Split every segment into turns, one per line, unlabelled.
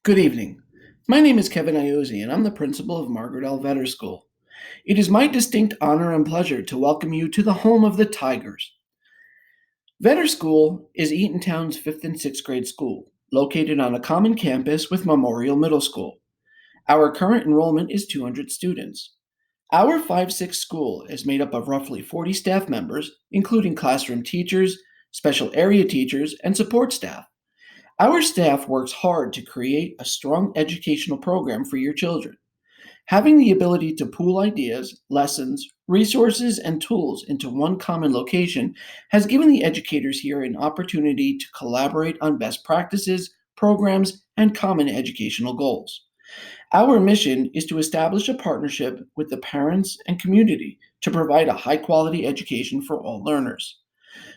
Good evening. My name is Kevin Iozzi, and I'm the principal of Margaret L. Vetter School. It is my distinct honor and pleasure to welcome you to the home of the Tigers. Vetter School is Eatontown's 5th and 6th grade school, located on a common campus with Memorial Middle School. Our current enrollment is 200 students. Our 5-6 school is made up of roughly 40 staff members, including classroom teachers, special area teachers, and support staff. Our staff works hard to create a strong educational program for your children. Having the ability to pool ideas, lessons, resources, and tools into one common location has given the educators here an opportunity to collaborate on best practices, programs, and common educational goals. Our mission is to establish a partnership with the parents and community to provide a high quality education for all learners.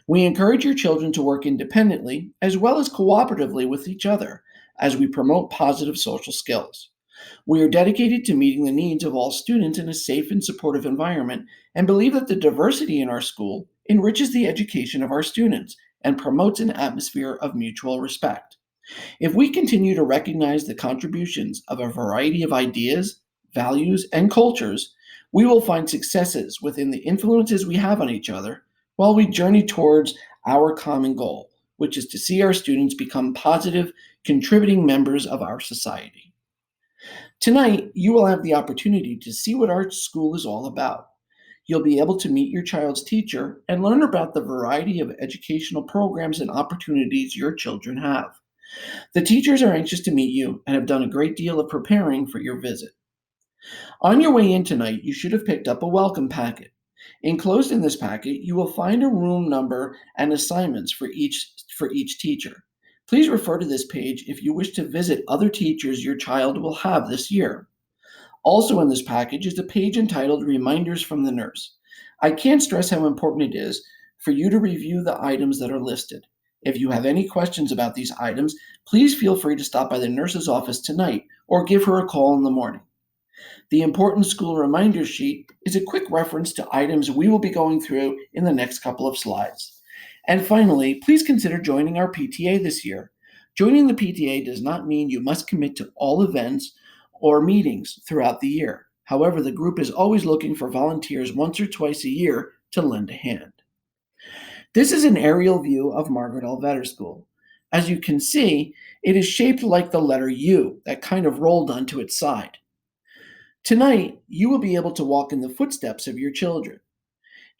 We encourage your children to work independently as well as cooperatively with each other as we promote positive social skills. We are dedicated to meeting the needs of all students in a safe and supportive environment and believe that the diversity in our school enriches the education of our students and promotes an atmosphere of mutual respect. If we continue to recognize the contributions of a variety of ideas, values, and cultures, we will find successes within the influences we have on each other while we journey towards our common goal, which is to see our students become positive, contributing members of our society. Tonight, you will have the opportunity to see what our school is all about. You'll be able to meet your child's teacher and learn about the variety of educational programs and opportunities your children have. The teachers are anxious to meet you and have done a great deal of preparing for your visit. On your way in tonight, you should have picked up a welcome packet. Enclosed in this packet, you will find a room number and assignments for each teacher. Please refer to this page if you wish to visit other teachers your child will have this year. Also in this package is a page entitled Reminders from the Nurse. I can't stress how important it is for you to review the items that are listed. If you have any questions about these items, please feel free to stop by the nurse's office tonight or give her a call in the morning. The important school reminder sheet is a quick reference to items we will be going through in the next couple of slides. And finally, please consider joining our PTA this year. Joining the PTA does not mean you must commit to all events or meetings throughout the year. However, the group is always looking for volunteers once or twice a year to lend a hand. This is an aerial view of Margaret L. Vetter School. As you can see, it is shaped like the letter U that kind of rolled onto its side. Tonight, you will be able to walk in the footsteps of your children.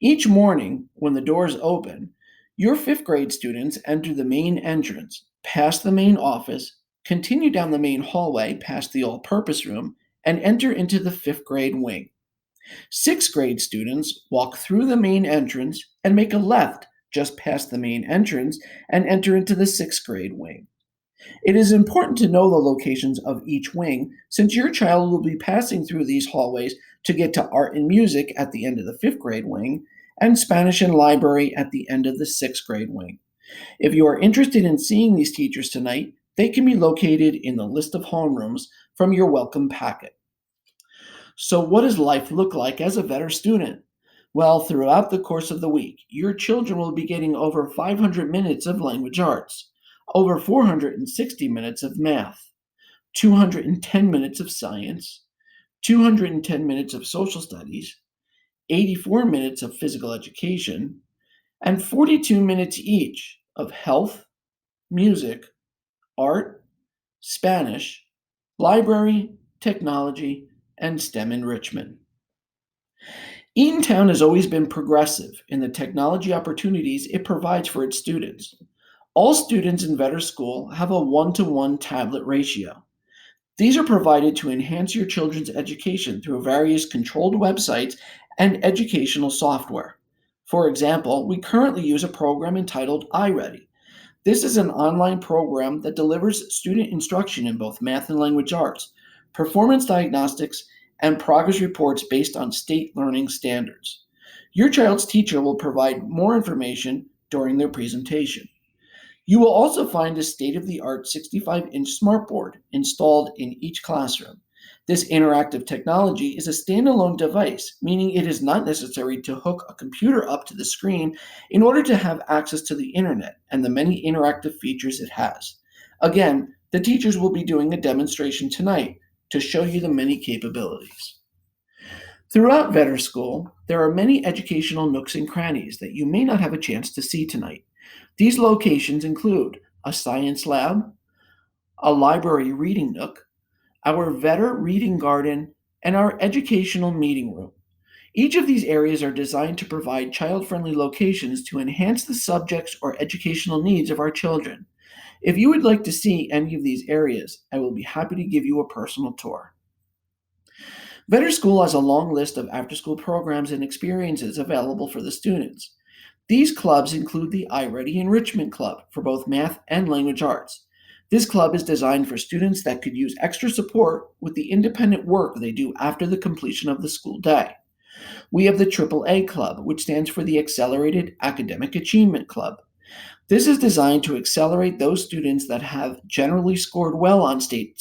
Each morning, when the doors open, your 5th grade students enter the main entrance, past the main office, continue down the main hallway past the all-purpose room, and enter into the 5th grade wing. 6th grade students walk through the main entrance and make a left just past the main entrance and enter into the 6th grade wing. It is important to know the locations of each wing since your child will be passing through these hallways to get to art and music at the end of the 5th grade wing and Spanish and library at the end of the 6th grade wing. If you are interested in seeing these teachers tonight, they can be located in the list of homerooms from your welcome packet. So what does life look like as a Vetter student? Well, throughout the course of the week, your children will be getting over 500 minutes of language arts, over 460 minutes of math, 210 minutes of science, 210 minutes of social studies, 84 minutes of physical education, and 42 minutes each of health, music, art, Spanish, library, technology, and STEM enrichment. Eatontown has always been progressive in the technology opportunities it provides for its students. All students in Vetter School have a 1-to-1 tablet ratio. These are provided to enhance your children's education through various controlled websites and educational software. For example, we currently use a program entitled iReady. This is an online program that delivers student instruction in both math and language arts, performance diagnostics, and progress reports based on state learning standards. Your child's teacher will provide more information during their presentation. You will also find a state-of-the-art 65-inch smartboard installed in each classroom. This interactive technology is a standalone device, meaning it is not necessary to hook a computer up to the screen in order to have access to the internet and the many interactive features it has. Again, The teachers will be doing a demonstration tonight to show you the many capabilities. Throughout Vetter School, there are many educational nooks and crannies that you may not have a chance to see tonight. These locations include a science lab, a library reading nook, our Vetter reading garden, and our educational meeting room. Each of these areas are designed to provide child friendly locations to enhance the subjects or educational needs of our children. If you would like to see any of these areas, I will be happy to give you a personal tour. Vetter School has a long list of after school programs and experiences available for the students. These clubs include the iReady Enrichment Club for both math and language arts. This club is designed for students that could use extra support with the independent work they do after the completion of the school day. We have the AAA Club, which stands for the Accelerated Academic Achievement Club. This is designed to accelerate those students that have generally scored well on state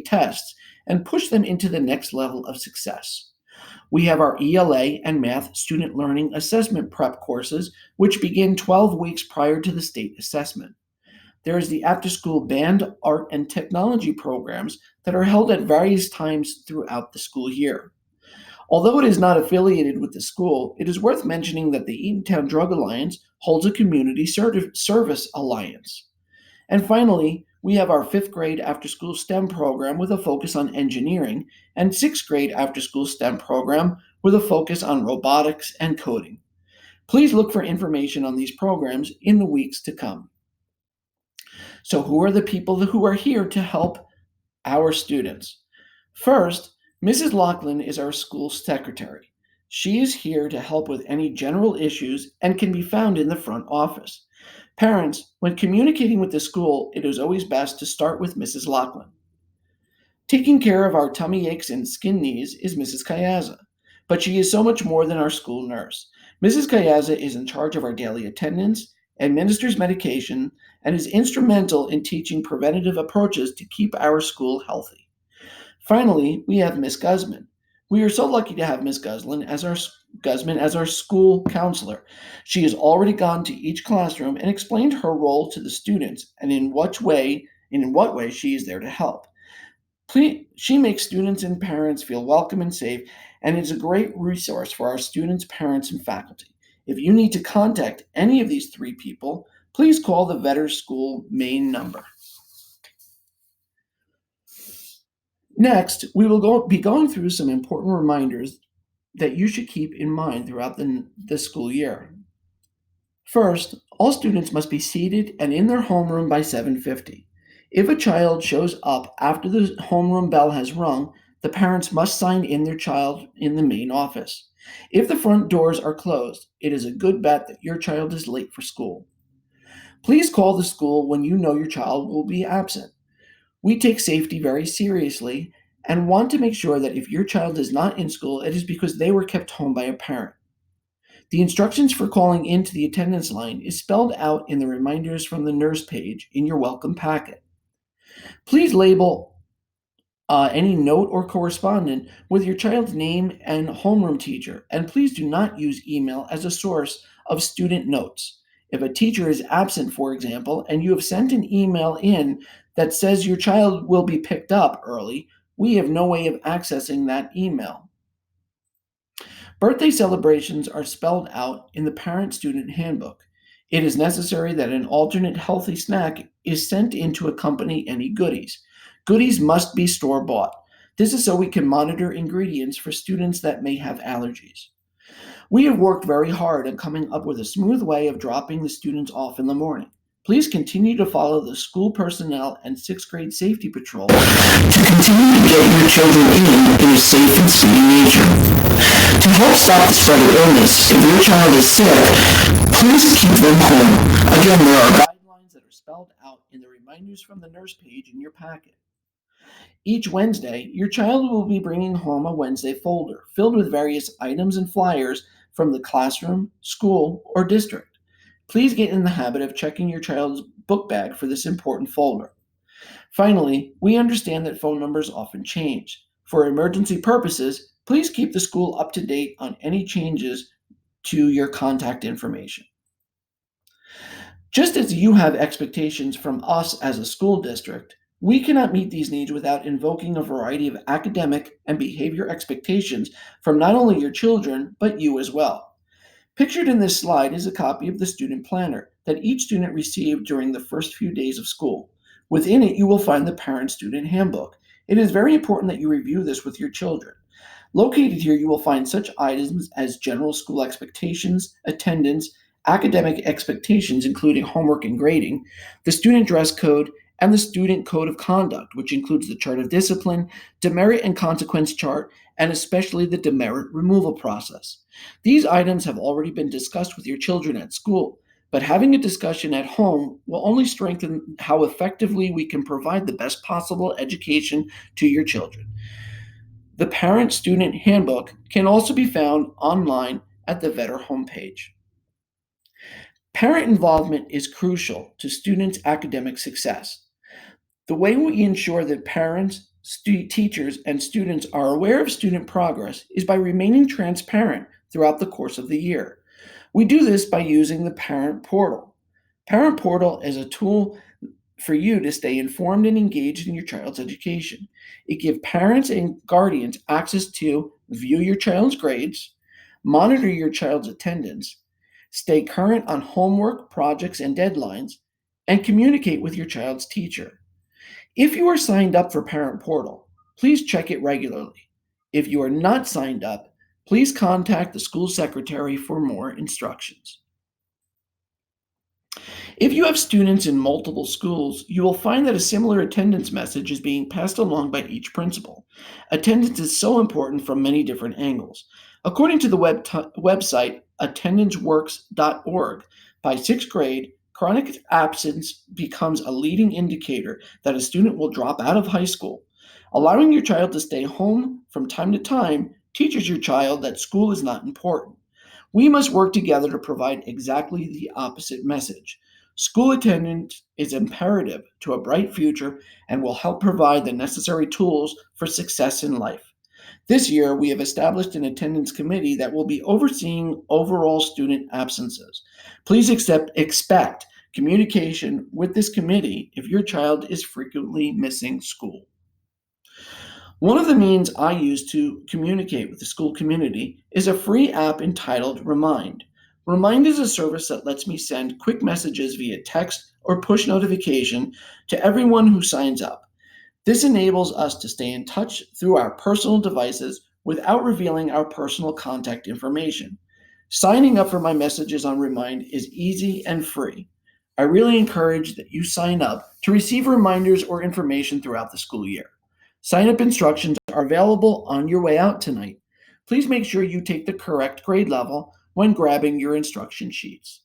tests and push them into the next level of success. We have our ELA and Math Student Learning Assessment Prep courses, which begin 12 weeks prior to the state assessment. There is the after school band, art, and technology programs that are held at various times throughout the school year. Although it is not affiliated with the school, it is worth mentioning that the Eatontown Drug Alliance holds a community service alliance. And finally, we have our fifth grade after school STEM program with a focus on engineering, and sixth grade after school STEM program with a focus on robotics and coding. Please look for information on these programs in the weeks to come. So, who are the people who are here to help our students? First, Mrs. Lachlan is our school secretary. She is here to help with any general issues and can be found in the front office. Parents, when communicating with the school, it is always best to start with Mrs. Lachlan. Taking care of our tummy aches and skin knees is Mrs. Kayaza, but she is so much more than our school nurse. Mrs. Kayaza is in charge of our daily attendance, administers medication, and is instrumental in teaching preventative approaches to keep our school healthy. Finally, we have Miss Guzman. We are so lucky to have Miss Guzman as our school counselor. She has already gone to each classroom and explained her role to the students and in what way she is there to help. She makes students and parents feel welcome and safe and is a great resource for our students, parents, and faculty. If you need to contact any of these three people, please call the Vetter School main number. Next, we will be going through some important reminders that you should keep in mind throughout the school year. First, all students must be seated and in their homeroom by 7:50. If a child shows up after the homeroom bell has rung, the parents must sign in their child in the main office. If the front doors are closed, it is a good bet that your child is late for school. Please call the school when you know your child will be absent. We take safety very seriously and want to make sure that if your child is not in school, it is because they were kept home by a parent. The instructions for calling into the attendance line is spelled out in the reminders from the nurse page in your welcome packet. Please label any note or correspondent with your child's name and homeroom teacher, and please do not use email as a source of student notes. If a teacher is absent, for example, and you have sent an email in that says your child will be picked up early, we have no way of accessing that email. Birthday celebrations are spelled out in the Parent Student Handbook. It is necessary that an alternate healthy snack is sent in to accompany any goodies. Goodies must be store-bought. This is so we can monitor ingredients for students that may have allergies. We have worked very hard on coming up with a smooth way of dropping the students off in the morning. Please continue to follow the school personnel and sixth grade safety patrol to continue to get your children in a safe and speedy nature. To help stop the spread of illness, if your child is sick, please keep them home. Again, there are guidelines that are spelled out in the reminders from the nurse page in your packet. Each Wednesday, your child will be bringing home a Wednesday folder filled with various items and flyers from the classroom, school, or district. Please get in the habit of checking your child's book bag for this important folder. Finally, we understand that phone numbers often change. For emergency purposes, please keep the school up to date on any changes to your contact information. Just as you have expectations from us as a school district, We cannot meet these needs without invoking a variety of academic and behavior expectations from not only your children, but you as well. Pictured in this slide is a copy of the student planner that each student received during the first few days of school. Within it, you will find the parent student handbook. It is very important that you review this with your children. Located here, you will find such items as general school expectations, attendance, academic expectations, including homework and grading, the student dress code, and the student code of conduct, which includes the chart of discipline, demerit and consequence chart, and especially the demerit removal process. These items have already been discussed with your children at school, but having a discussion at home will only strengthen how effectively we can provide the best possible education to your children. The Parent Student Handbook can also be found online at the Vetter homepage. Parent involvement is crucial to students' academic success. The way we ensure that parents, teachers, and students are aware of student progress is by remaining transparent throughout the course of the year. We do this by using the Parent Portal. Parent Portal is a tool for you to stay informed and engaged in your child's education. It gives parents and guardians access to view your child's grades, monitor your child's attendance, stay current on homework, projects, and deadlines, and communicate with your child's teacher. If you are signed up for Parent Portal, please check it regularly. If you are not signed up, please contact the school secretary for more instructions. If you have students in multiple schools, you will find that a similar attendance message is being passed along by each principal. Attendance is so important from many different angles. According to the website attendanceworks.org, by sixth grade, chronic absence becomes a leading indicator that a student will drop out of high school. Allowing your child to stay home from time to time teaches your child that school is not important. We must work together to provide exactly the opposite message. School attendance is imperative to a bright future and will help provide the necessary tools for success in life. This year, we have established an attendance committee that will be overseeing overall student absences. Please expect communication with this committee if your child is frequently missing school. One of the means I use to communicate with the school community is a free app entitled Remind. Remind is a service that lets me send quick messages via text or push notification to everyone who signs up. This enables us to stay in touch through our personal devices without revealing our personal contact information. Signing up for my messages on Remind is easy and free. I really encourage that you sign up to receive reminders or information throughout the school year. Sign up instructions are available on your way out tonight. Please make sure you take the correct grade level when grabbing your instruction sheets.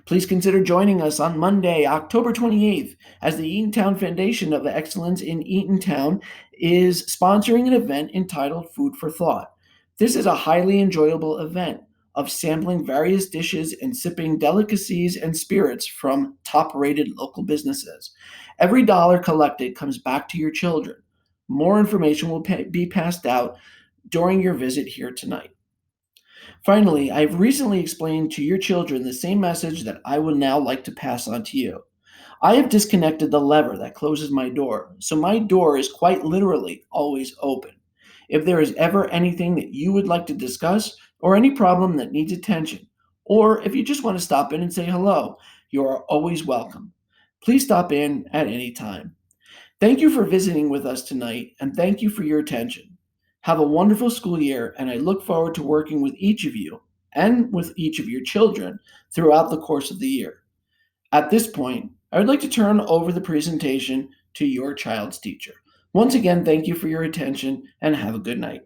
Please consider joining us on Monday, October 28th, as the Eatontown Foundation of Excellence in Eatontown is sponsoring an event entitled Food for Thought. This is a highly enjoyable event of sampling various dishes and sipping delicacies and spirits from top-rated local businesses. Every dollar collected comes back to your children. More information will be passed out during your visit here tonight. Finally, I've recently explained to your children the same message that I would now like to pass on to you. I have disconnected the lever that closes my door, so my door is quite literally always open. If there is ever anything that you would like to discuss, or any problem that needs attention, or if you just want to stop in and say hello, you are always welcome. Please stop in at any time. Thank you for visiting with us tonight, and thank you for your attention. Have a wonderful school year, and I look forward to working with each of you and with each of your children throughout the course of the year. At this point, I would like to turn over the presentation to your child's teacher. Once again, thank you for your attention, and have a good night.